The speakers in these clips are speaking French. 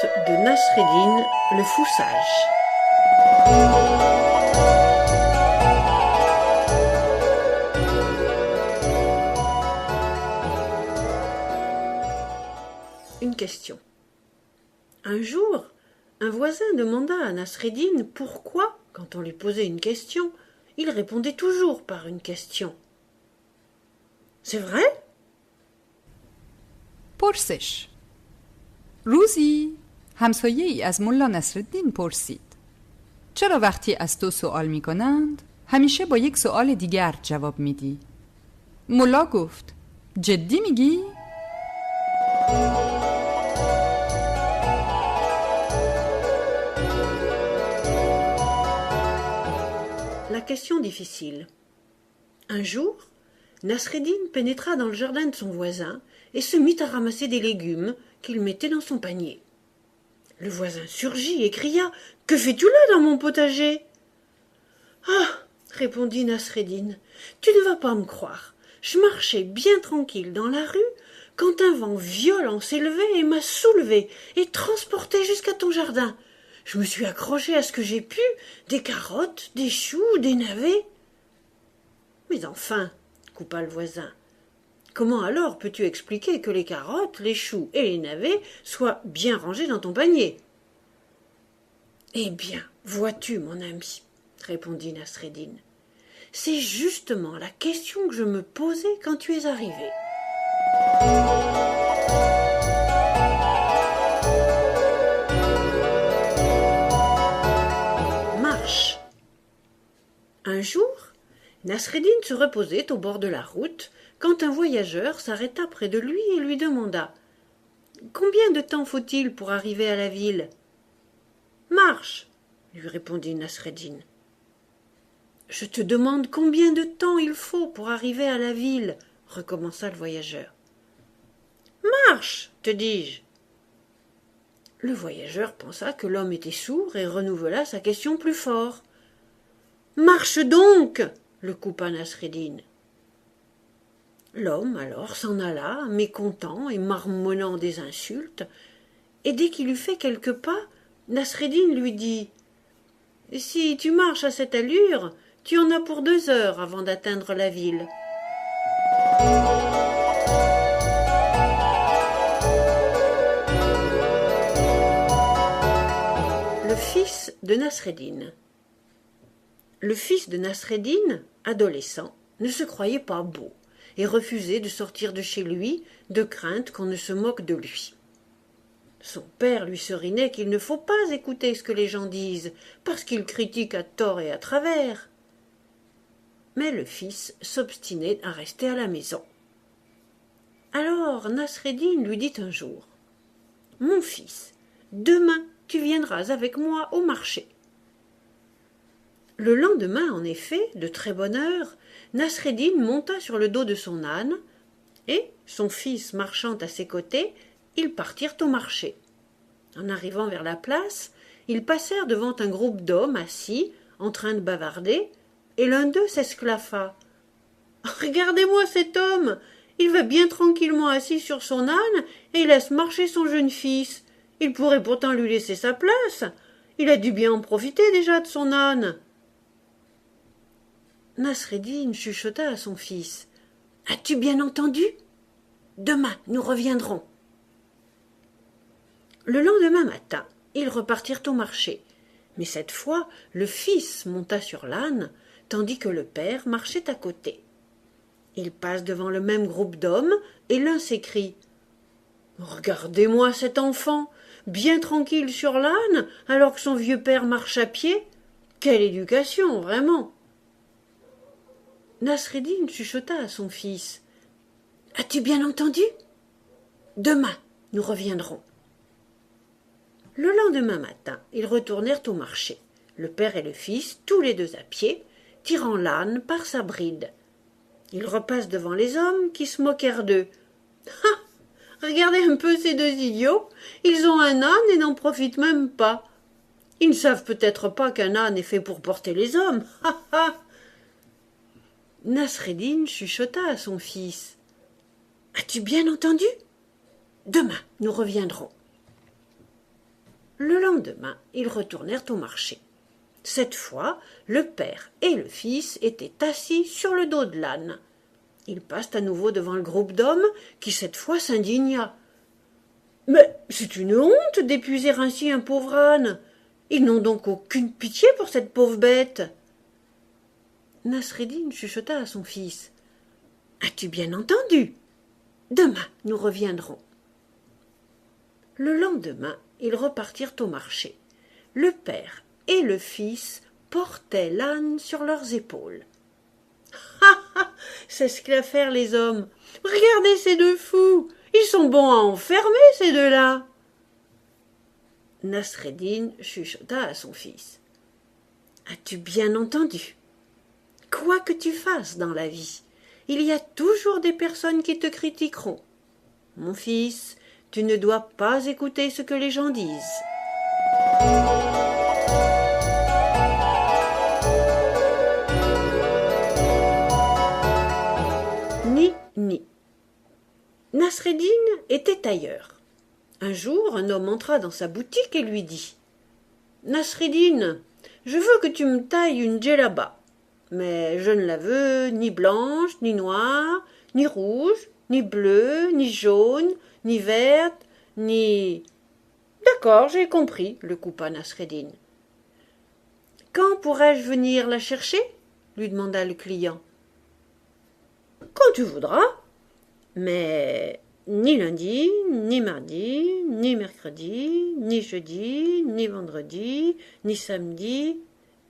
de Nasreddin, le fou sage. Une question. Un jour, un voisin demanda à Nasreddin pourquoi, quand on lui posait une question, il répondait toujours par une question. C'est vrai? پرسش. روزی همسایه ای از ملا نصرالدین پرسید چرا وقتی از تو سوال می کنند همیشه با یک سوال دیگر جواب میدی؟ ملا گفت جدی میگی؟ La question difficile. Un jour, Nasreddin pénétra dans le jardin de son voisin et se mit à ramasser des légumes qu'il mettait dans son panier. Le voisin surgit et cria « Que fais-tu là dans mon potager ?» « Ah !» répondit Nasreddin, « tu ne vas pas me croire. Je marchais bien tranquille dans la rue quand un vent violent s'est levé et m'a soulevé et transporté jusqu'à ton jardin. Je me suis accroché à ce que j'ai pu, des carottes, des choux, des navets. » « Mais enfin, coupa le voisin, comment alors peux-tu expliquer que les carottes, les choux et les navets soient bien rangés dans ton panier ?»« Eh bien, vois-tu, mon ami, répondit Nasreddin, c'est justement la question que je me posais quand tu es arrivé. Marche. Un jour, Nasreddin se reposait au bord de la route quand un voyageur s'arrêta près de lui et lui demanda « Combien de temps faut-il pour arriver à la ville ?»« Marche, lui répondit Nasreddin. « Je te demande combien de temps il faut pour arriver à la ville, recommença le voyageur. « Marche, te dis-je. » Le voyageur pensa que l'homme était sourd et renouvela sa question plus fort. « Marche donc !» le coupa Nasreddin. L'homme alors s'en alla, mécontent et marmonnant des insultes, et dès qu'il eut fait quelques pas, Nasreddin lui dit « Si tu marches à cette allure, tu en as pour 2 heures avant d'atteindre la ville. » Le fils de Nasreddin. Le fils de Nasreddin, adolescent, ne se croyait pas beau et refusait de sortir de chez lui de crainte qu'on ne se moque de lui. Son père lui serinait qu'il ne faut pas écouter ce que les gens disent parce qu'ils critiquent à tort et à travers. Mais le fils s'obstinait à rester à la maison. Alors Nasreddin lui dit un jour « Mon fils, demain tu viendras avec moi au marché. » Le lendemain, en effet, de très bonne heure, Nasreddin monta sur le dos de son âne, et, son fils marchant à ses côtés, ils partirent au marché. En arrivant vers la place, ils passèrent devant un groupe d'hommes assis, en train de bavarder, et l'un d'eux s'esclaffa. « Regardez-moi cet homme! Il va bien tranquillement assis sur son âne, et laisse marcher son jeune fils. Il pourrait pourtant lui laisser sa place. Il a dû bien en profiter déjà de son âne. » Nasreddin chuchota à son fils. « As-tu bien entendu? Demain, nous reviendrons. » Le lendemain matin, ils repartirent au marché. Mais cette fois, le fils monta sur l'âne, tandis que le père marchait à côté. Ils passent devant le même groupe d'hommes, et l'un s'écrie « Regardez-moi cet enfant, bien tranquille sur l'âne, alors que son vieux père marche à pied. Quelle éducation, vraiment !» Nasreddin chuchota à son fils. « As-tu bien entendu? Demain, nous reviendrons. » Le lendemain matin, ils retournèrent au marché, le père et le fils, tous les deux à pied, tirant l'âne par sa bride. Ils repassent devant les hommes qui se moquèrent d'eux. « Ah! Regardez un peu ces 2 idiots, ils ont un âne et n'en profitent même pas. Ils ne savent peut-être pas qu'un âne est fait pour porter les hommes. Ha ha !» Nasreddin chuchota à son fils. « As-tu bien entendu? Demain, nous reviendrons. » Le lendemain, ils retournèrent au marché. Cette fois, le père et le fils étaient assis sur le dos de l'âne. Ils passent à nouveau devant le groupe d'hommes, qui cette fois s'indigna. « Mais c'est une honte d'épuiser ainsi un pauvre âne. Ils n'ont donc aucune pitié pour cette pauvre bête. » Nasreddin chuchota à son fils. « As-tu bien entendu? Demain, nous reviendrons. » Le lendemain, ils repartirent au marché. Le père et le fils portaient l'âne sur leurs épaules. « Ha ha !» s'exclamèrent faire les hommes. « Regardez ces deux fous! Ils sont bons à enfermer, ces deux-là !» Nasreddin chuchota à son fils. « As-tu bien entendu? Quoi que tu fasses dans la vie, il y a toujours des personnes qui te critiqueront. Mon fils, tu ne dois pas écouter ce que les gens disent. » Ni. Nasreddin était tailleur. Un jour, un homme entra dans sa boutique et lui dit « Nasreddin, je veux que tu me tailles une djellaba, mais je ne la veux ni blanche, ni noire, ni rouge, ni bleue, ni jaune, ni verte, ni… »« D'accord, j'ai compris, » le coupa Nasreddin. « Quand pourrais-je venir la chercher ?» lui demanda le client. « Quand tu voudras, mais ni lundi, ni mardi, ni mercredi, ni jeudi, ni vendredi, ni samedi,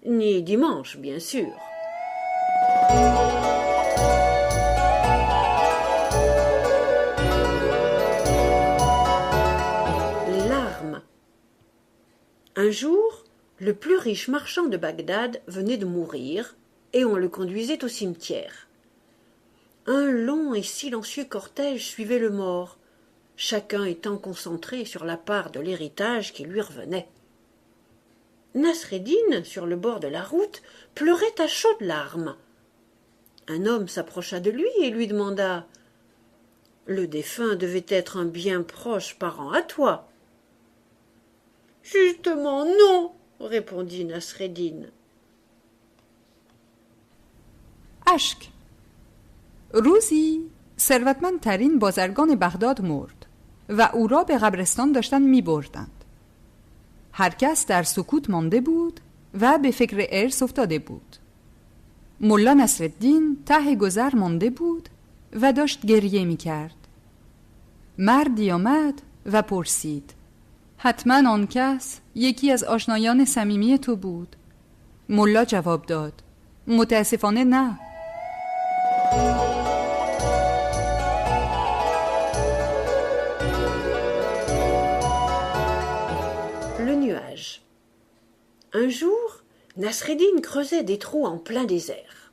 ni dimanche, bien sûr. » Les larmes. Un jour, le plus riche marchand de Bagdad venait de mourir et on le conduisait au cimetière. Un long et silencieux cortège suivait le mort, chacun étant concentré sur la part de l'héritage qui lui revenait. Nasreddin, sur le bord de la route, pleurait à chaudes larmes. Un homme s'approcha de lui et lui demanda « Le défunt devait être un bien proche parent à toi. »« Justement non, » répondit Nasreddin. اشک. روزی ثروتمندترین بازرگان بغداد مرد و او را به قبرستان داشتن می بردند. هر کس در سکوت مانده بود و به فکر ارث افتاده بود. ملا نصرالدین ته گذر مانده بود و داشت گریه می کرد. مردی آمد و پرسید حتما آن کس یکی از آشنایان صمیمی تو بود. ملا جواب داد متاسفانه نه. Le nuage. Un jour, Nasreddin creusait des trous en plein désert.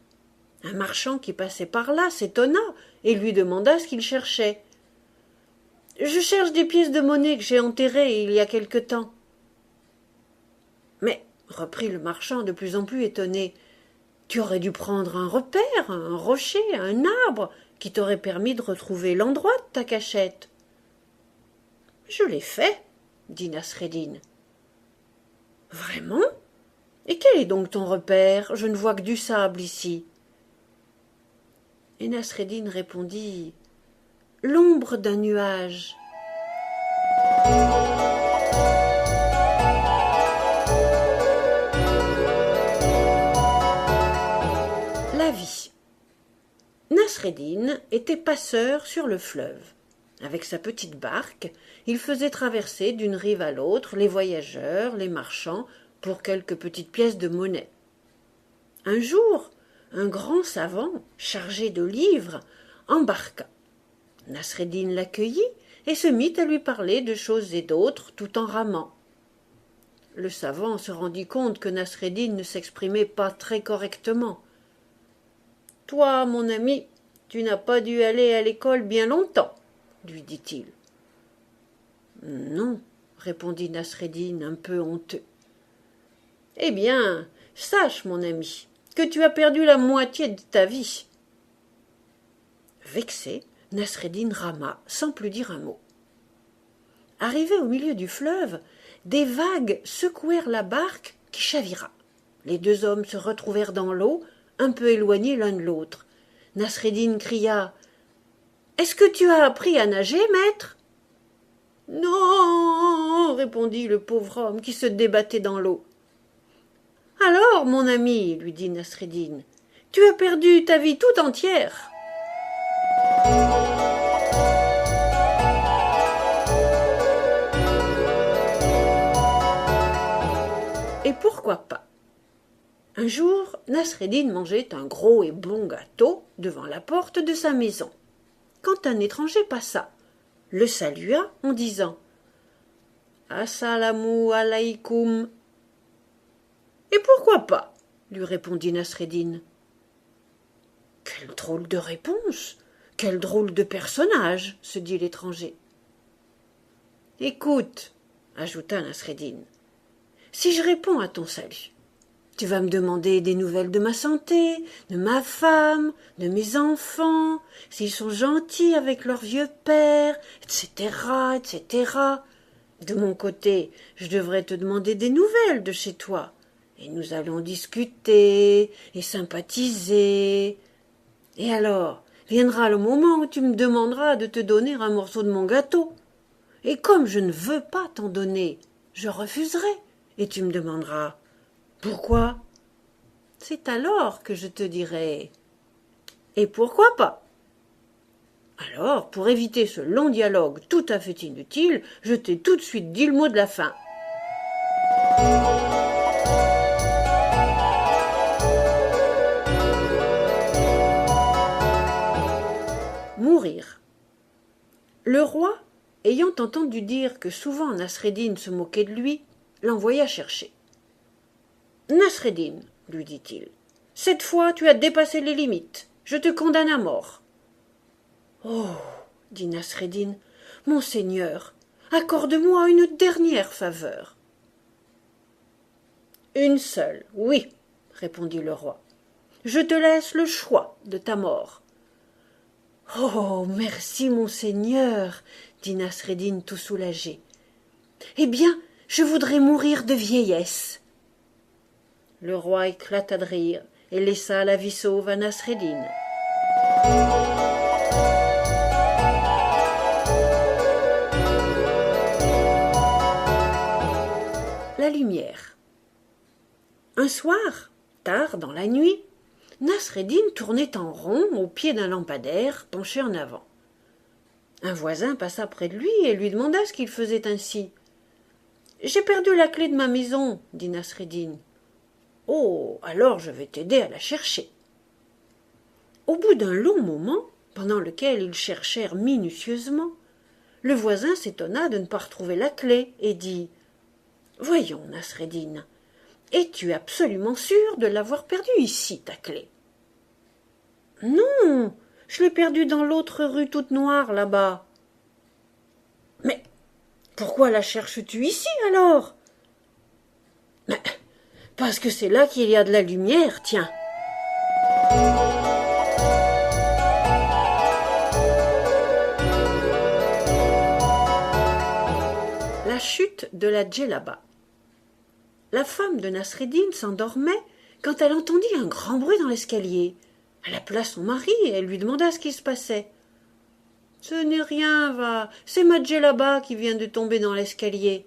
Un marchand qui passait par là s'étonna et lui demanda ce qu'il cherchait. « Je cherche des pièces de monnaie que j'ai enterrées il y a quelque temps. »« Mais, reprit le marchand de plus en plus étonné, tu aurais dû prendre un repère, un rocher, un arbre qui t'aurait permis de retrouver l'endroit de ta cachette. »« Je l'ai fait, » dit Nasreddin. « Vraiment ? Et quel est donc ton repère ? Je ne vois que du sable ici. » Et Nasreddin répondit « L'ombre d'un nuage. » La vie. Nasreddin était passeur sur le fleuve. Avec sa petite barque, il faisait traverser d'une rive à l'autre les voyageurs, les marchands, pour quelques petites pièces de monnaie. Un jour, un grand savant, chargé de livres, embarqua. Nasreddin l'accueillit et se mit à lui parler de choses et d'autres tout en ramant. Le savant se rendit compte que Nasreddin ne s'exprimait pas très correctement. « Toi, mon ami, tu n'as pas dû aller à l'école bien longtemps, » lui dit-il. « Non, » répondit Nasreddin un peu honteux. « Eh bien, sache, mon ami, que tu as perdu la moitié de ta vie. » Vexé, Nasreddin rama sans plus dire un mot. Arrivé au milieu du fleuve, des vagues secouèrent la barque qui chavira. Les deux hommes se retrouvèrent dans l'eau, un peu éloignés l'un de l'autre. Nasreddin cria « Est-ce que tu as appris à nager, maître ?» « Non, répondit le pauvre homme qui se débattait dans l'eau. « Alors, mon ami, lui dit Nasreddin, tu as perdu ta vie tout entière. » Et pourquoi pas? Un jour, Nasreddin mangeait un gros et bon gâteau devant la porte de sa maison, quand un étranger passa, le salua en disant « Assalamu alaykoum » « Et pourquoi pas ?» lui répondit Nasreddin. « Quelle drôle de réponse! Quel drôle de personnage !» se dit l'étranger. « Écoute, » ajouta Nasreddin, « si je réponds à ton salut, tu vas me demander des nouvelles de ma santé, de ma femme, de mes enfants, s'ils sont gentils avec leur vieux père, etc., etc. De mon côté, je devrais te demander des nouvelles de chez toi. Et nous allons discuter et sympathiser. Et alors, viendra le moment où tu me demanderas de te donner un morceau de mon gâteau. Et comme je ne veux pas t'en donner, je refuserai. Et tu me demanderas « Pourquoi ?» C'est alors que je te dirai « Et pourquoi pas ?» Alors, pour éviter ce long dialogue tout à fait inutile, je t'ai tout de suite dit le mot de la fin. Mourir. Le roi, ayant entendu dire que souvent Nasreddin se moquait de lui, l'envoya chercher. « Nasreddin, lui dit-il, cette fois tu as dépassé les limites, je te condamne à mort. »« Oh, dit Nasreddin, mon seigneur, accorde-moi une dernière faveur. »« Une seule, oui, répondit le roi. Je te laisse le choix de ta mort. »« Oh, merci, mon seigneur, dit Nasreddin tout soulagé. Eh bien, je voudrais mourir de vieillesse. Le roi éclata de rire et laissa la vie sauve à Nasreddin. La lumière. Un soir, tard dans la nuit, Nasreddin tournait en rond au pied d'un lampadaire penché en avant. Un voisin passa près de lui et lui demanda ce qu'il faisait ainsi. « J'ai perdu la clé de ma maison, » dit Nasreddin. « Oh, alors je vais t'aider à la chercher. » Au bout d'un long moment, pendant lequel ils cherchèrent minutieusement, le voisin s'étonna de ne pas retrouver la clé et dit « Voyons, Nasreddin, es-tu absolument sûr de l'avoir perdue ici, ta clé ?»« Non, je l'ai perdue dans l'autre rue toute noire, là-bas. »« Mais pourquoi la cherches-tu ici, alors ?»« Mais parce que c'est là qu'il y a de la lumière, tiens. » La chute de la djellaba. La femme de Nasreddin s'endormait quand elle entendit un grand bruit dans l'escalier. Elle appela son mari et elle lui demanda ce qui se passait. « Ce n'est rien, va, c'est ma djellaba qui vient de tomber dans l'escalier. »«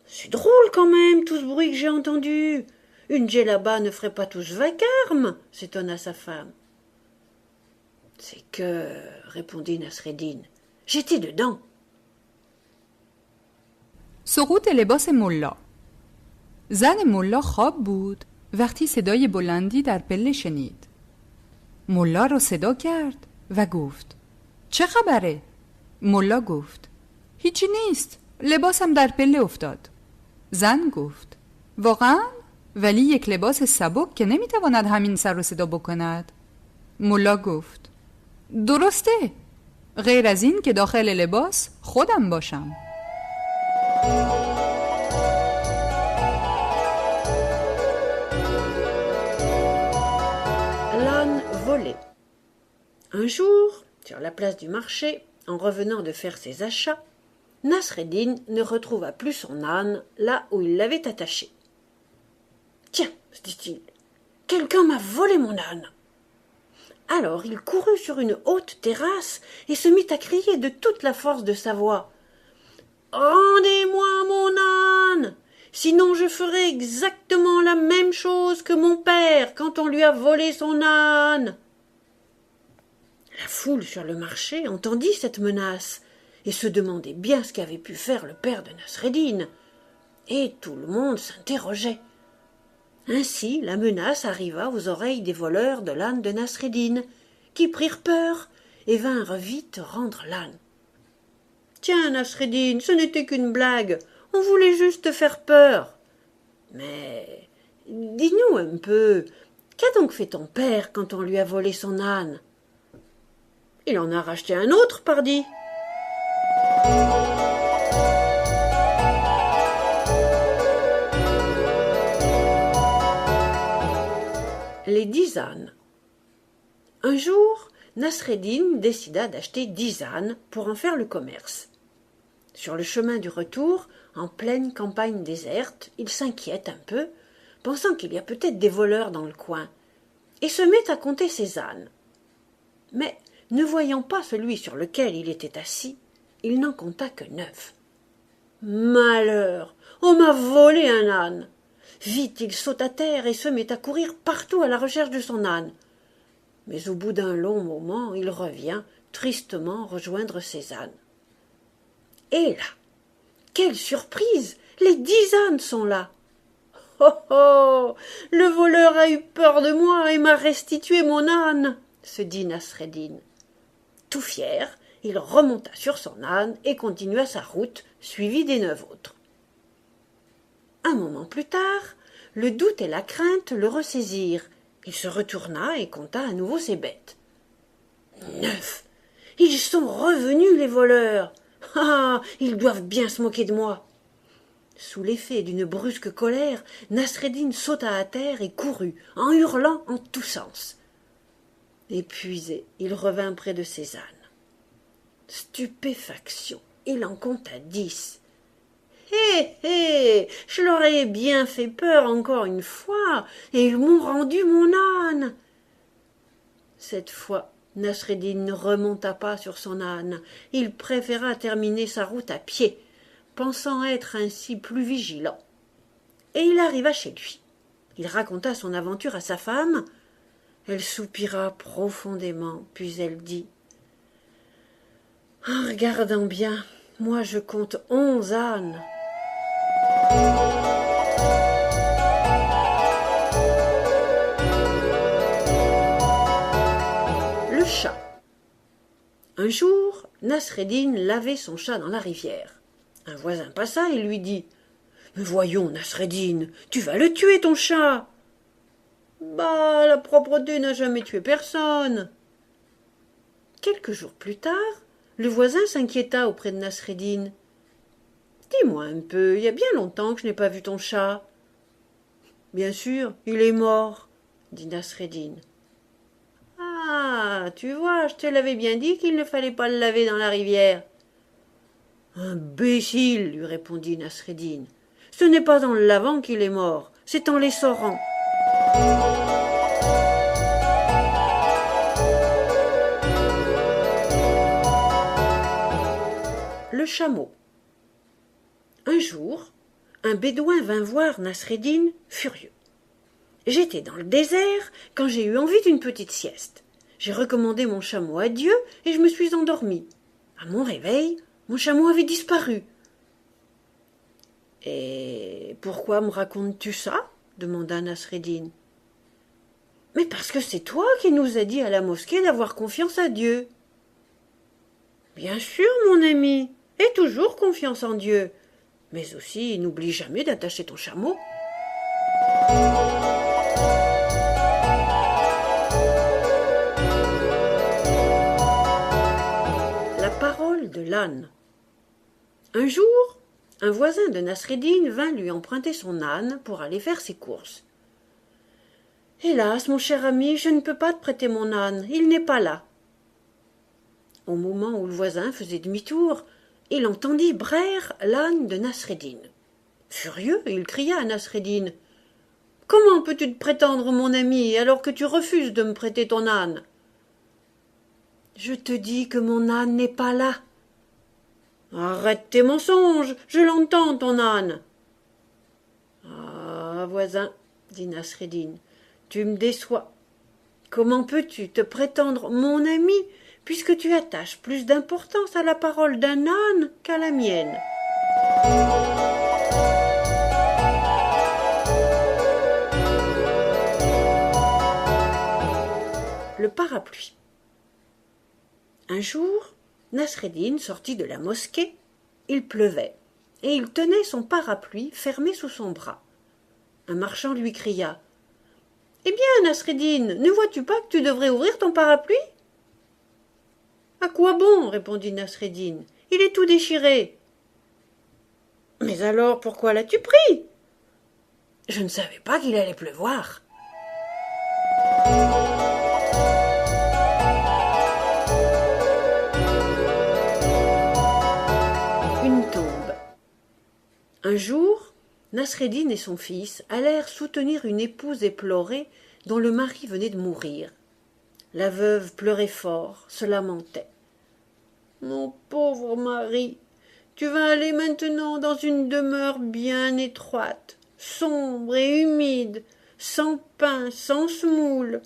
C'est drôle quand même, tout ce bruit que j'ai entendu. Une djellaba ne ferait pas tout ce vacarme, » s'étonna sa femme. « C'est que, » répondit Nasreddin, « j'étais dedans. » سقوط لباس ملا. زن ملا خواب بود وقتی صدای بلندی در پله شنید. ملا را صدا کرد و گفت چه خبره؟ ملا گفت هیچی نیست، لباسم در پله افتاد. زن گفت واقعا؟ ولی یک لباس سبک که نمیتواند همین سر و صدا بکند. ملا گفت درسته، غیر از این که داخل لباس خودم باشم. L'âne volé. Un jour, sur la place du marché, en revenant de faire ses achats, Nasreddin ne retrouva plus son âne là où il l'avait attaché. « Tiens, se dit-il, quelqu'un m'a volé mon âne. » Alors il courut sur une haute terrasse et se mit à crier de toute la force de sa voix. « Rendez-moi mon âne, sinon je ferai exactement la même chose que mon père quand on lui a volé son âne. » La foule sur le marché entendit cette menace et se demandait bien ce qu'avait pu faire le père de Nasreddin, et tout le monde s'interrogeait. Ainsi la menace arriva aux oreilles des voleurs de l'âne de Nasreddin, qui prirent peur et vinrent vite rendre l'âne. « Tiens, Nasreddin, ce n'était qu'une blague, on voulait juste te faire peur. Mais dis-nous un peu, qu'a donc fait ton père quand on lui a volé son âne ? » « Il en a racheté un autre, pardi. » Les 10 ânes. Un jour, Nasreddin décida d'acheter 10 ânes pour en faire le commerce. Sur le chemin du retour, en pleine campagne déserte, il s'inquiète un peu, pensant qu'il y a peut-être des voleurs dans le coin, et se met à compter ses ânes. Mais, ne voyant pas celui sur lequel il était assis, il n'en compta que 9. Malheur, on m'a volé un âne. Vite il saute à terre et se met à courir partout à la recherche de son âne. Mais au bout d'un long moment, il revient tristement rejoindre ses ânes. Et là, quelle surprise! Les 10 ânes sont là. Oh oh! Le voleur a eu peur de moi et m'a restitué mon âne, se dit Nasreddin. Tout fier, il remonta sur son âne et continua sa route, suivi des 9 autres. Un moment plus tard, le doute et la crainte le ressaisirent. Il se retourna et compta à nouveau ses bêtes. 9! Ils sont revenus, les voleurs! Ah! Ils doivent bien se moquer de moi! Sous l'effet d'une brusque colère, Nasreddin sauta à terre et courut, en hurlant en tous sens. Épuisé, il revint près de ses ânes. Stupéfaction, il en compta 10. Hé, hé, je leur ai bien fait peur encore une fois, et ils m'ont rendu mon âne. Cette fois, Nasreddin ne remonta pas sur son âne. Il préféra terminer sa route à pied, pensant être ainsi plus vigilant. Et il arriva chez lui. Il raconta son aventure à sa femme. Elle soupira profondément, puis elle dit « En regardant bien, moi je compte 11 ânes. » Le chat. Un jour, Nasreddin lavait son chat dans la rivière. Un voisin passa et lui dit « Mais voyons, Nasreddin, tu vas le tuer, ton chat !»« Bah, la propreté n'a jamais tué personne. » Quelques jours plus tard, le voisin s'inquiéta auprès de Nasreddin. « Dis-moi un peu, il y a bien longtemps que je n'ai pas vu ton chat. »« Bien sûr, il est mort, » dit Nasreddin. « Ah, tu vois, je te l'avais bien dit qu'il ne fallait pas le laver dans la rivière. »« Imbécile, lui répondit Nasreddin. Ce n'est pas en le lavant qu'il est mort, c'est en l'essorant. » Le chameau. Un jour, un bédouin vint voir Nasreddin furieux. J'étais dans le désert quand j'ai eu envie d'une petite sieste. J'ai recommandé mon chameau à Dieu et je me suis endormi. À mon réveil, mon chameau avait disparu. « Et pourquoi me racontes-tu ça ?» demanda Nasreddin. « Mais parce que c'est toi qui nous as dit à la mosquée d'avoir confiance à Dieu. »« Bien sûr, mon ami, aie toujours confiance en Dieu, mais aussi n'oublie jamais d'attacher ton chameau. » La parole de l'âne. Un jour, un voisin de Nasreddin vint lui emprunter son âne pour aller faire ses courses. « Hélas, mon cher ami, je ne peux pas te prêter mon âne, il n'est pas là. » Au moment où le voisin faisait demi-tour, il entendit braire l'âne de Nasreddin. Furieux, il cria à Nasreddin: « Comment peux-tu te prétendre mon ami alors que tu refuses de me prêter ton âne ?»« Je te dis que mon âne n'est pas là. »« Arrête tes mensonges, je l'entends, ton âne. »« Ah, voisin, dit Nasreddin, tu me déçois. Comment peux-tu te prétendre mon ami puisque tu attaches plus d'importance à la parole d'un âne qu'à la mienne ? Le parapluie. Un jour, Nasreddin sortit de la mosquée. Il pleuvait, et il tenait son parapluie fermé sous son bras. Un marchand lui cria: « Eh bien, Nasreddin, ne vois-tu pas que tu devrais ouvrir ton parapluie ?»« À quoi bon ?» répondit Nasreddin. « Il est tout déchiré. »« Mais alors, pourquoi l'as-tu pris ?»« Je ne savais pas qu'il allait pleuvoir. » Une tombe. Un jour, Nasreddin et son fils allèrent soutenir une épouse éplorée dont le mari venait de mourir. La veuve pleurait fort, se lamentait. « Mon pauvre mari, tu vas aller maintenant dans une demeure bien étroite, sombre et humide, sans pain, sans semoule,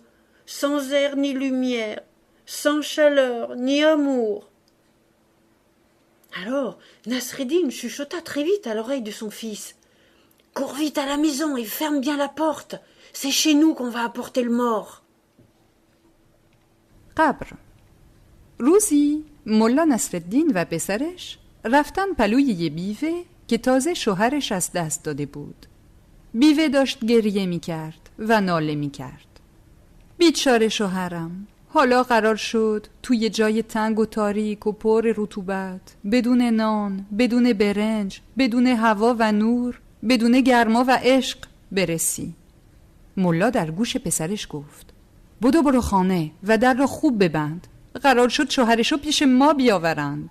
sans air ni lumière, sans chaleur ni amour. » Alors Nasreddin chuchota très vite à l'oreille de son fils. « Cours vite à la maison et ferme bien la porte. C'est chez nous qu'on va apporter le mort. » قبر. روزی ملا نصرالدین و پسرش رفتن پلوی یه بیوه که تازه شوهرش از دست داده بود. بیوه داشت گریه می کرد و ناله می کرد. بیچاره شوهرم، حالا قرار شد توی جای تنگ و تاریک و پر رطوبت، بدون نان، بدون برنج، بدون هوا و نور، بدون گرما و عشق برسی. ملا در گوش پسرش گفت: برو خانه و در را خوب ببند. قرار شد شوهرشو پیش ما بیاورند.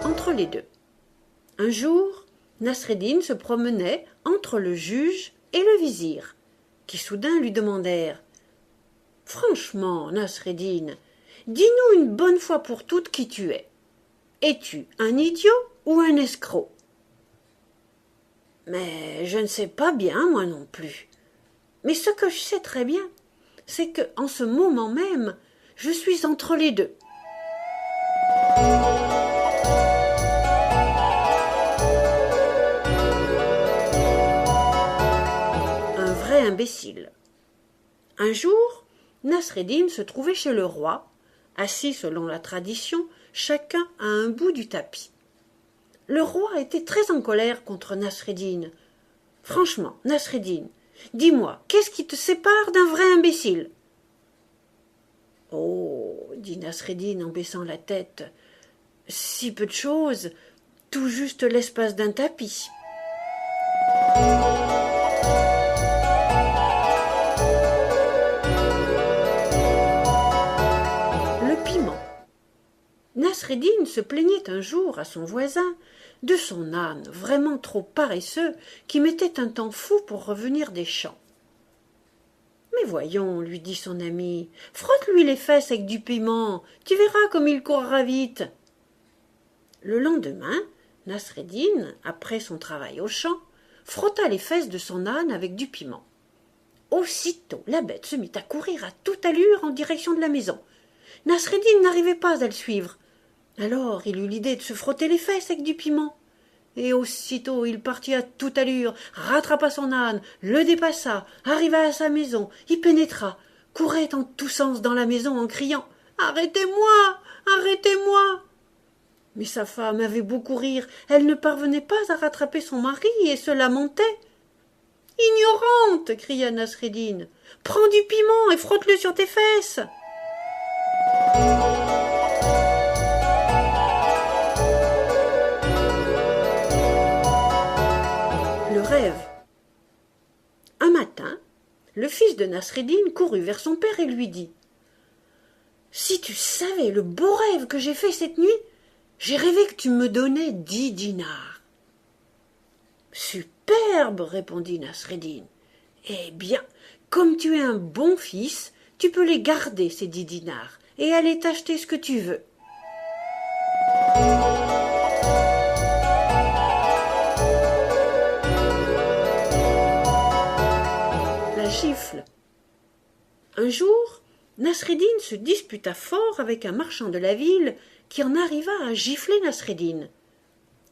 Entre les deux. Un jour, Nasreddin se promenait entre le juge et le vizir, qui soudain lui demandèrent: « Franchement, Nasreddin, dis-nous une bonne fois pour toutes qui tu es. Es-tu un idiot ou un escroc ? » « Mais je ne sais pas bien, moi non plus. Mais ce que je sais très bien, c'est que, en ce moment même, je suis entre les deux. » Un vrai imbécile. Un jour, Nasreddin se trouvait chez le roi, assis selon la tradition, chacun à un bout du tapis. Le roi était très en colère contre Nasreddin. « Franchement, Nasreddin, dis-moi, qu'est-ce qui te sépare d'un vrai imbécile ?»« Oh, dit Nasreddin en baissant la tête, si peu de choses, tout juste l'espace d'un tapis. » Le piment. Nasreddin se plaignait un jour à son voisin de son âne vraiment trop paresseux qui mettait un temps fou pour revenir des champs. « Mais voyons, lui dit son ami, frotte-lui les fesses avec du piment, tu verras comme il courra vite. » Le lendemain, Nasreddin, après son travail au champ, frotta les fesses de son âne avec du piment. Aussitôt, la bête se mit à courir à toute allure en direction de la maison. Nasreddin n'arrivait pas à le suivre. Alors il eut l'idée de se frotter les fesses avec du piment. Et aussitôt il partit à toute allure, rattrapa son âne, le dépassa, arriva à sa maison, y pénétra, courait en tous sens dans la maison en criant « Arrêtez-moi! Arrêtez-moi » Mais sa femme avait beau courir, elle ne parvenait pas à rattraper son mari et se lamentait. « Ignorante !» cria Nasreddin. « Prends du piment et frotte-le sur tes fesses !» Le rêve. Un matin, Le fils de Nasreddin courut vers son père et lui dit « Si tu savais le beau rêve que j'ai fait cette nuit, j'ai rêvé que tu me donnais 10 dinars. » « Superbe, répondit Nasreddin. Eh bien, comme tu es un bon fils, tu peux les garder, ces 10 dinars, et aller t'acheter ce que tu veux. La gifle. Un jour, Nasreddin se disputa fort avec un marchand de la ville qui en arriva à gifler Nasreddin.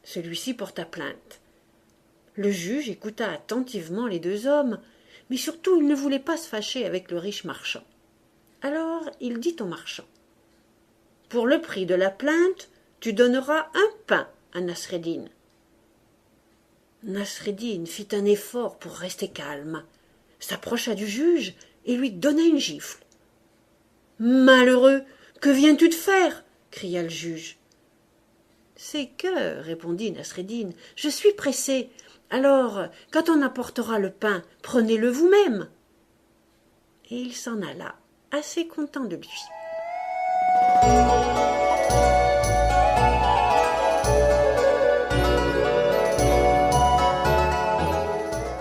Celui-ci porta plainte. Le juge écouta attentivement les deux hommes, mais surtout il ne voulait pas se fâcher avec le riche marchand. Alors il dit au marchand « Pour le prix de la plainte, tu donneras un pain à Nasreddin. » Nasreddin fit un effort pour rester calme, s'approcha du juge et lui donna une gifle. « Malheureux, que viens-tu de faire ?» cria le juge. « C'est que, répondit Nasreddin, je suis pressé. Alors, quand on apportera le pain, prenez-le vous-même. » Et il s'en alla, assez content de lui.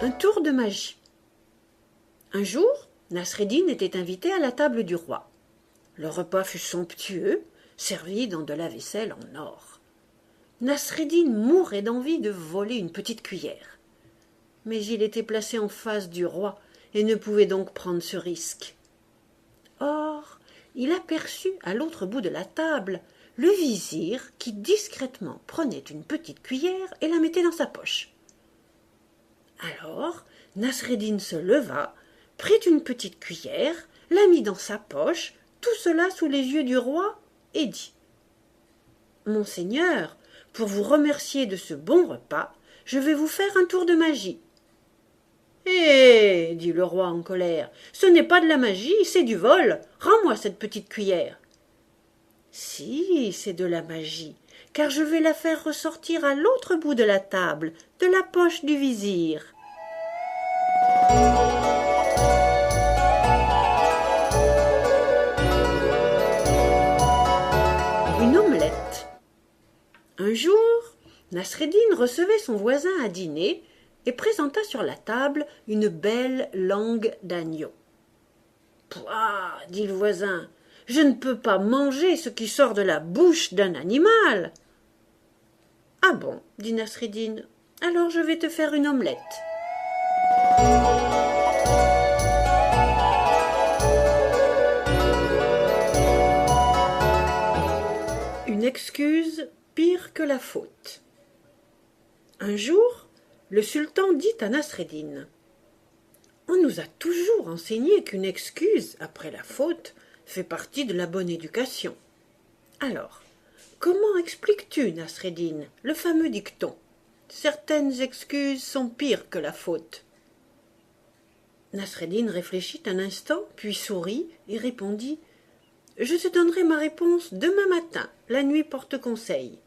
Un tour de magie. Un jour, Nasreddin était invité à la table du roi. Le repas fut somptueux, servi dans de la vaisselle en or. Nasreddin mourait d'envie de voler une petite cuillère. Mais il était placé en face du roi et ne pouvait donc prendre ce risque. Or, il aperçut à l'autre bout de la table le vizir qui discrètement prenait une petite cuillère et la mettait dans sa poche. Alors, Nasreddin se leva, prit une petite cuillère, la mit dans sa poche, tout cela sous les yeux du roi, et dit « Monseigneur, pour vous remercier de ce bon repas, je vais vous faire un tour de magie. » « Hé !» dit le roi en colère, « ce n'est pas de la magie, c'est du vol. Rends-moi cette petite cuillère. »« Si, c'est de la magie, car je vais la faire ressortir à l'autre bout de la table, de la poche du vizir. » Une omelette. Un jour, Nasreddin recevait son voisin à dîner et présenta sur la table une belle langue d'agneau. « Pouah !» dit le voisin, « je ne peux pas manger ce qui sort de la bouche d'un animal. »« Ah bon ?» dit Nasreddin, « alors je vais te faire une omelette. » Une excuse pire que la faute. Un jour, le sultan dit à Nasreddin « On nous a toujours enseigné qu'une excuse après la faute fait partie de la bonne éducation. Alors, comment expliques-tu, Nasreddin, le fameux dicton « Certaines excuses sont pires que la faute » ? Nasreddin réfléchit un instant, puis sourit et répondit « Je te donnerai ma réponse demain matin, la nuit porte conseil. »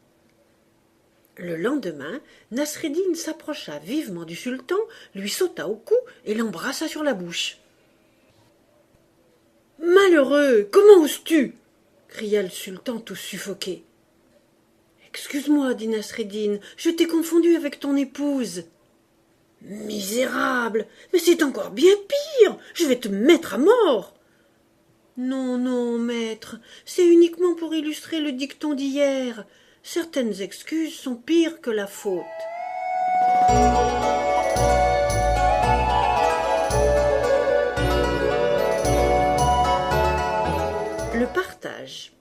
Le lendemain, Nasreddin s'approcha vivement du sultan, lui sauta au cou et l'embrassa sur la bouche. « Malheureux, comment oses-tu » cria le sultan tout suffoqué. « Excuse-moi, dit Nasreddin, je t'ai confondu avec ton épouse. »« Misérable, mais c'est encore bien pire, je vais te mettre à mort. »« Non, non, maître, c'est uniquement pour illustrer le dicton d'hier. Certaines excuses sont pires que la faute. » Le partage.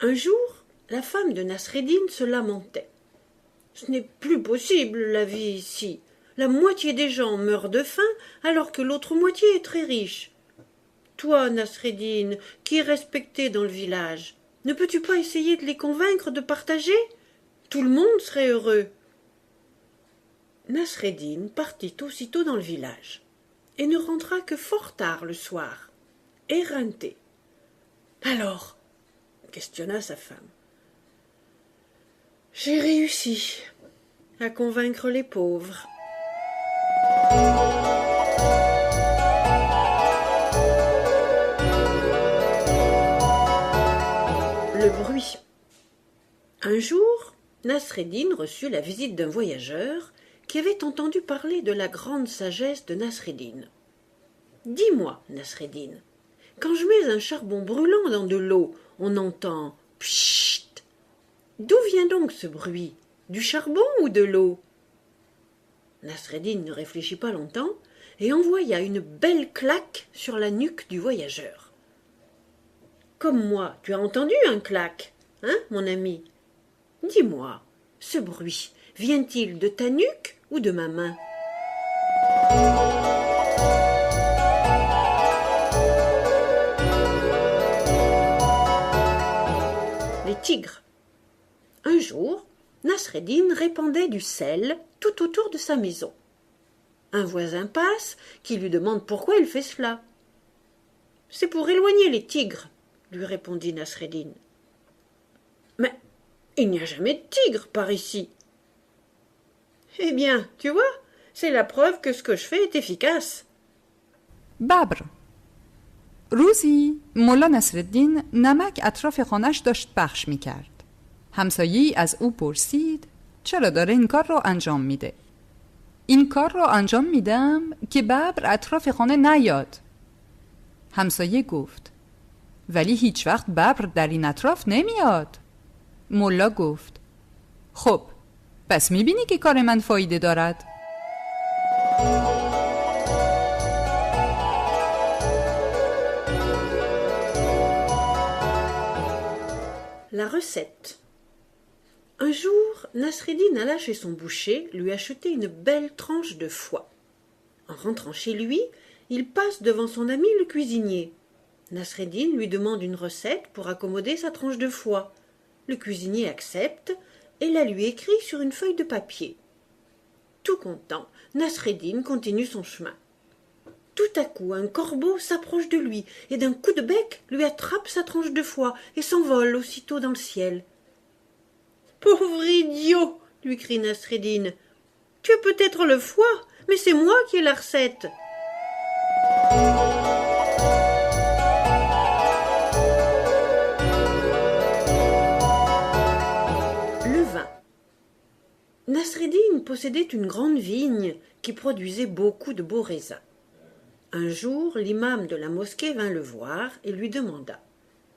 Un jour, la femme de Nasreddin se lamentait. « Ce n'est plus possible, la vie ici. La moitié des gens meurent de faim, alors que l'autre moitié est très riche. Toi, Nasreddin, qui es respecté dans le village, ne peux-tu pas essayer de les convaincre de partager ? Tout le monde serait heureux. » Nasreddin partit aussitôt dans le village et ne rentra que fort tard le soir, éreinté. « Alors ?» questionna sa femme. « J'ai réussi à convaincre les pauvres. » Un jour, Nasreddin reçut la visite d'un voyageur qui avait entendu parler de la grande sagesse de Nasreddin. « Dis-moi, Nasreddin, quand je mets un charbon brûlant dans de l'eau, on entend « pchit ». D'où vient donc ce bruit? Du charbon ou de l'eau? Nasreddin ne réfléchit pas longtemps et envoya une belle claque sur la nuque du voyageur. « Comme moi, tu as entendu un claque, hein, mon ami? Dis-moi, ce bruit vient-il de ta nuque ou de ma main? » Les tigres. Un jour, Nasreddin répandait du sel tout autour de sa maison. Un voisin passe qui lui demande pourquoi il fait cela. « C'est pour éloigner les tigres, » lui répondit Nasreddin. « Mais il n'y a jamais de tigres par ici. »« Eh bien, tu vois, c'est la preuve que ce que je fais est efficace. » ببر. روزی ملا نصرالدین نمک اطراف خانه‌اش داشت پخش می‌کرد. همسایه‌ای از او پرسید چرا داره این کار رو انجام میده؟ این کار رو انجام میدم که ببر اطراف خانه نیاد. همسایه گفت ولی هیچ وقت ببر در این اطراف نمیاد. ملا گفت خب پس میبینی که کار من فایده دارد. La recette. Un jour, Nasreddin alla chez son boucher lui acheter une belle tranche de foie. En rentrant chez lui, il passe devant son ami le cuisinier. Nasreddin lui demande une recette pour accommoder sa tranche de foie. Le cuisinier accepte et la lui écrit sur une feuille de papier. Tout content, Nasreddin continue son chemin. Tout à coup, un corbeau s'approche de lui et d'un coup de bec lui attrape sa tranche de foie et s'envole aussitôt dans le ciel. « Pauvre idiot !» lui crie Nasreddin. « Tu as peut-être le foie, mais c'est moi qui ai la recette. » Le vin. Nasreddin possédait une grande vigne qui produisait beaucoup de beaux raisins. Un jour, l'imam de la mosquée vint le voir et lui demanda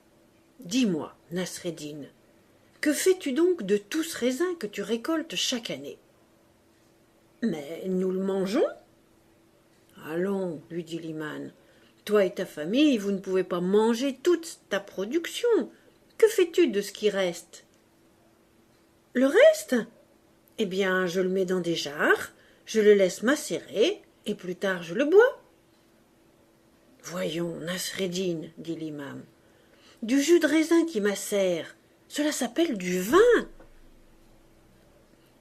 « Dis-moi, Nasreddin, que fais-tu donc de tout ce raisin que tu récoltes chaque année ?»« Mais nous le mangeons. »« Allons, lui dit l'imam, toi et ta famille, vous ne pouvez pas manger toute ta production. Que fais-tu de ce qui reste ?»« Le reste ? Eh bien, je le mets dans des jarres, je le laisse macérer et plus tard je le bois. » « Voyons, Nasreddin, dit l'imam, du jus de raisin qui macère, cela s'appelle du vin.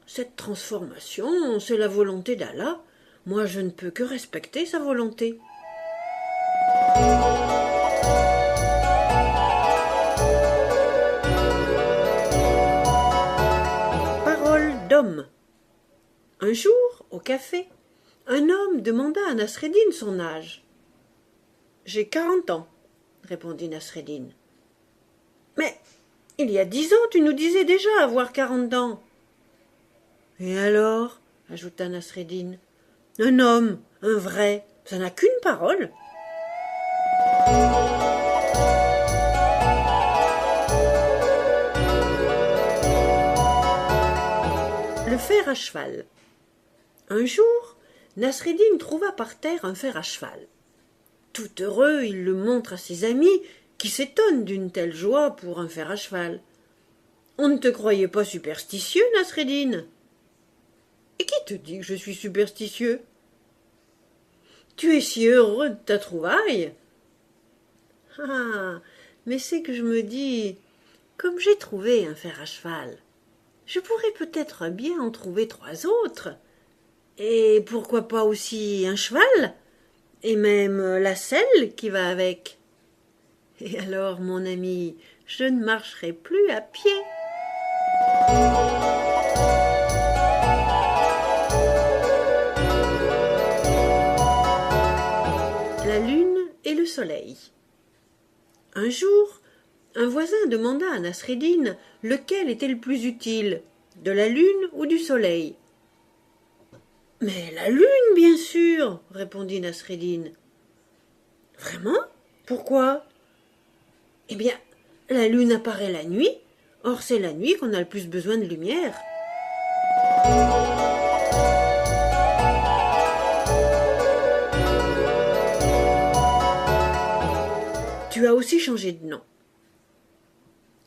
Cette transformation, c'est la volonté d'Allah. Moi, je ne peux que respecter sa volonté. Parole d'homme. Un jour, au café, un homme demanda à Nasreddin son âge. « J'ai 40 ans, » répondit Nasreddin. « Mais il y a 10 ans, tu nous disais déjà avoir 40 ans. »« Et alors ?» ajouta Nasreddin. « Un homme, un vrai, ça n'a qu'une parole. » Le fer à cheval. Un jour, Nasreddin trouva par terre un fer à cheval. Tout heureux, il le montre à ses amis, qui s'étonnent d'une telle joie pour un fer à cheval. « On ne te croyait pas superstitieux, Nasreddin ?»« Et qui te dit que je suis superstitieux ?»« Tu es si heureux de ta trouvaille !»« Ah, mais c'est que je me dis, comme j'ai trouvé un fer à cheval, je pourrais peut-être bien en trouver 3 autres. Et pourquoi pas aussi un cheval ? Et même la selle qui va avec. Et alors, mon ami, je ne marcherai plus à pied. » La lune et le soleil. Un jour, Un voisin demanda à Nasreddin lequel était le plus utile, de la lune ou du soleil. « Mais la lune, bien sûr, répondit Nasreddin. « Vraiment? Pourquoi? » « Eh bien, la lune apparaît la nuit, or c'est la nuit qu'on a le plus besoin de lumière. » Tu as aussi changé de nom.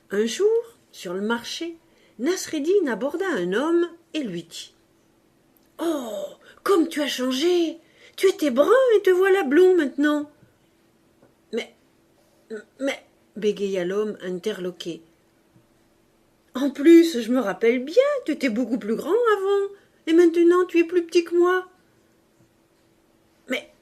Un jour, sur le marché, Nasreddin aborda un homme et lui dit « Oh, comme tu as changé! Tu étais brun et te voilà blond maintenant. »« Mais, bégaya l'homme interloqué. En plus, je me rappelle bien, tu étais beaucoup plus grand avant, et maintenant tu es plus petit que moi. Mais,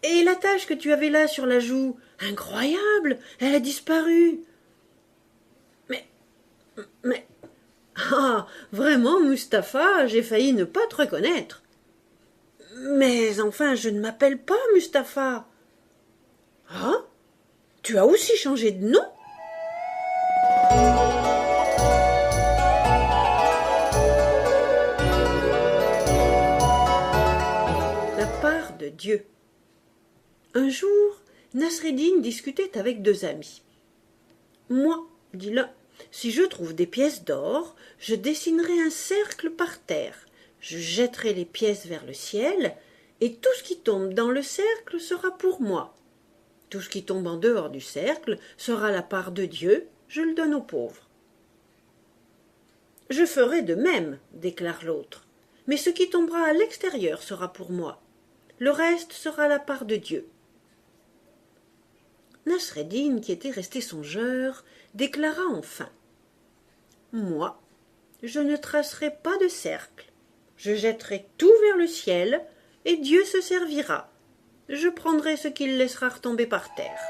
et la tache que tu avais là sur la joue, incroyable, elle a disparu. Mais, ah, vraiment, Mustapha, j'ai failli ne pas te reconnaître. Mais enfin, je ne m'appelle pas Mustapha. Ah, tu as aussi changé de nom? La part de Dieu. Un jour, Nasreddin discutait avec deux amis. « Moi, dit l'un, si je trouve des pièces d'or, je dessinerai un cercle par terre, je jetterai les pièces vers le ciel, et tout ce qui tombe dans le cercle sera pour moi. Tout ce qui tombe en dehors du cercle sera la part de Dieu, je le donne aux pauvres. »« Je ferai de même, déclare l'autre, mais ce qui tombera à l'extérieur sera pour moi. Le reste sera la part de Dieu. » Nasreddin, qui était resté songeur, déclara enfin « Moi, je ne tracerai pas de cercle. Je jetterai tout vers le ciel, et Dieu se servira. Je prendrai ce qu'il laissera retomber par terre. »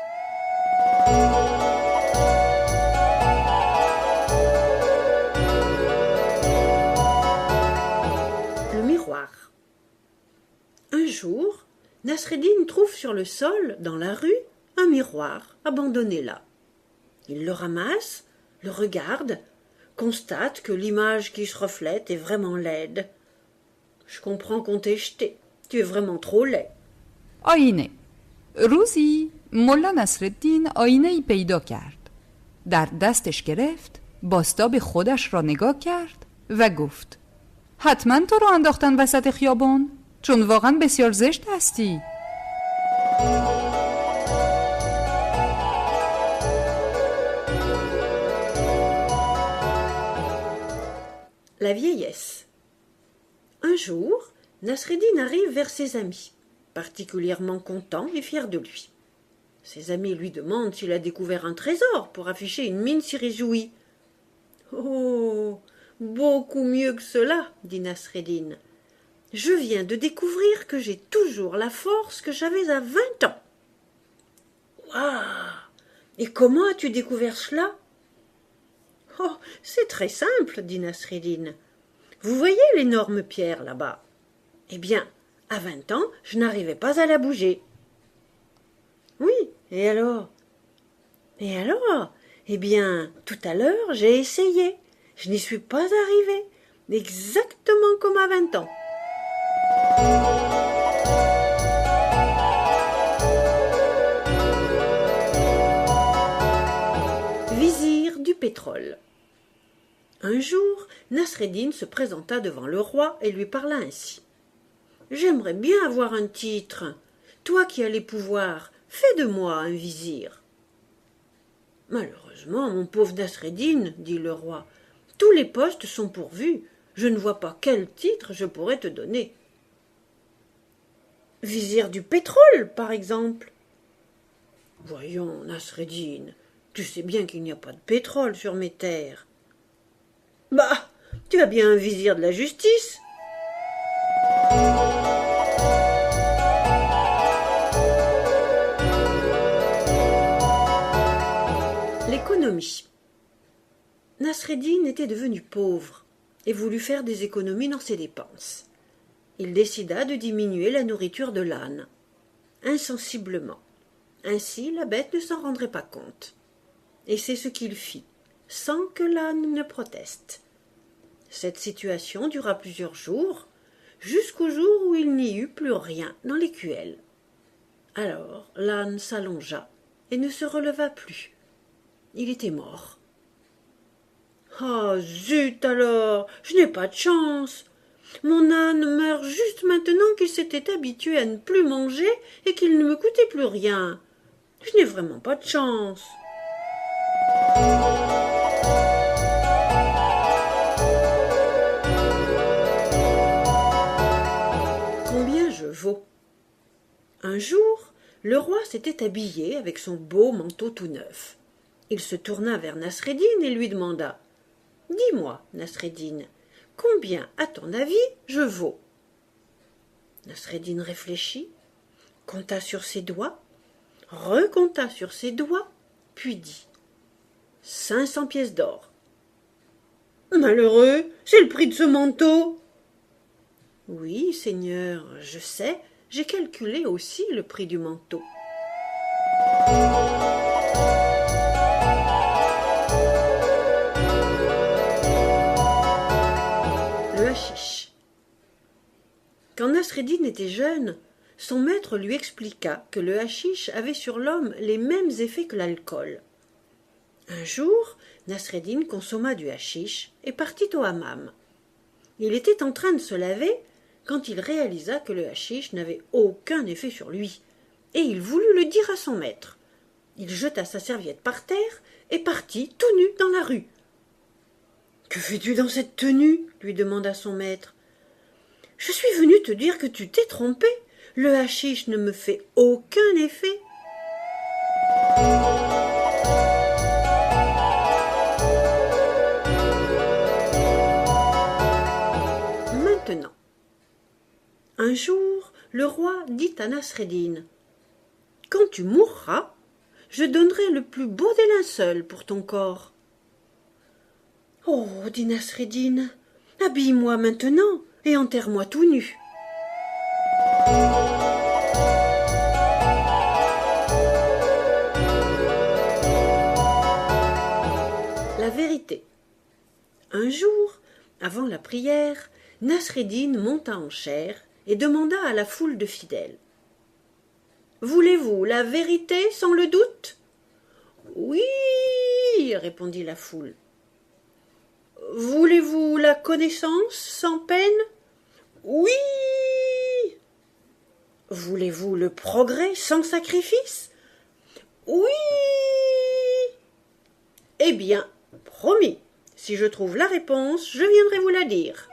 Le miroir. Un jour, Nasreddin trouve sur le sol, dans la rue, un miroir abandonné là. Il le ramasse, le regarde, constate que l'image qui se reflète est vraiment laide. « Je comprends qu'on t'ait jeté. Tu es vraiment trop laid. » آینه. روزی ملا نصرالدین آینه‌ای پیدا کرد. در دستش گرفت، باستا به خودش را نگاه کرد و گفت حتما تو را انداختن وسط خیابان، چون واقعا بسیار زشت هستی. La vieillesse. Un jour, Nasreddin arrive vers ses amis, particulièrement content et fier de lui. Ses amis lui demandent s'il a découvert un trésor pour afficher une mine si réjouie. « Oh, beaucoup mieux que cela, dit Nasreddin. Je viens de découvrir que j'ai toujours la force que j'avais à 20 ans. »« Waouh! Et comment as-tu découvert cela ?»« Oh, c'est très simple, dit Nasreddin. Vous voyez l'énorme pierre là-bas? Eh bien, à 20 ans, je n'arrivais pas à la bouger. »« Oui, et alors ?»« Et alors? Eh bien, tout à l'heure, j'ai essayé. Je n'y suis pas arrivée, exactement comme à 20 ans. » Vizir du pétrole. Un jour, Nasreddin se présenta devant le roi et lui parla ainsi. « J'aimerais bien avoir un titre. Toi qui as les pouvoirs, fais de moi un vizir. »« Malheureusement, mon pauvre Nasreddin, dit le roi, tous les postes sont pourvus. Je ne vois pas quel titre je pourrais te donner. »« Vizir du pétrole, par exemple. »« Voyons, Nasreddin, tu sais bien qu'il n'y a pas de pétrole sur mes terres. »« Bah, tu as bien un vizir de la justice. » L'économie. Nasreddin était devenu pauvre et voulut faire des économies dans ses dépenses. Il décida de diminuer la nourriture de l'âne. Insensiblement, Ainsi la bête ne s'en rendrait pas compte. Et c'est ce qu'il fit, sans que l'âne ne proteste. Cette situation dura plusieurs jours, jusqu'au jour où il n'y eut plus rien dans l'écuelle. Alors l'âne s'allongea et ne se releva plus. Il était mort. « Ah, zut alors, je n'ai pas de chance. Mon âne meurt juste maintenant qu'il s'était habitué à ne plus manger et qu'il ne me coûtait plus rien. Je n'ai vraiment pas de chance. » Combien je vaux? Un jour, le roi s'était habillé avec son beau manteau tout neuf. Il se tourna vers Nasreddin et lui demanda « Dis-moi, Nasreddin, combien, à ton avis, je vaux ?» Nasreddin réfléchit, compta sur ses doigts, recompta sur ses doigts, puis dit « 500 pièces d'or. »« Malheureux, c'est le prix de ce manteau. »« Oui, Seigneur, je sais, j'ai calculé aussi le prix du manteau. » Le hashish. Quand Nasreddin était jeune, son maître lui expliqua que le hashish avait sur l'homme les mêmes effets que l'alcool. Un jour, Nasreddin consomma du hashish et partit au hammam. Il était en train de se laver quand il réalisa que le hashish n'avait aucun effet sur lui, et il voulut le dire à son maître. Il jeta sa serviette par terre et partit tout nu dans la rue. « Que fais-tu dans cette tenue ?» lui demanda son maître. « Je suis venu te dire que tu t'es trompé. Le hashish ne me fait aucun effet. » Maintenant, un jour, le roi dit à Nasreddin « Quand tu mourras, je donnerai le plus beau des linceuls pour ton corps. »« Oh, dit Nasreddin, habille-moi maintenant et enterre-moi tout nu. » La vérité. Un jour, avant la prière, Nasreddin monta en chaire et demanda à la foule de fidèles. « Voulez-vous la vérité sans le doute ?»« Oui, répondit la foule. »« Voulez-vous la connaissance sans peine ?»« Oui. »« Voulez-vous le progrès sans sacrifice ?»« Oui. »« Eh bien, promis, si je trouve la réponse, je viendrai vous la dire. »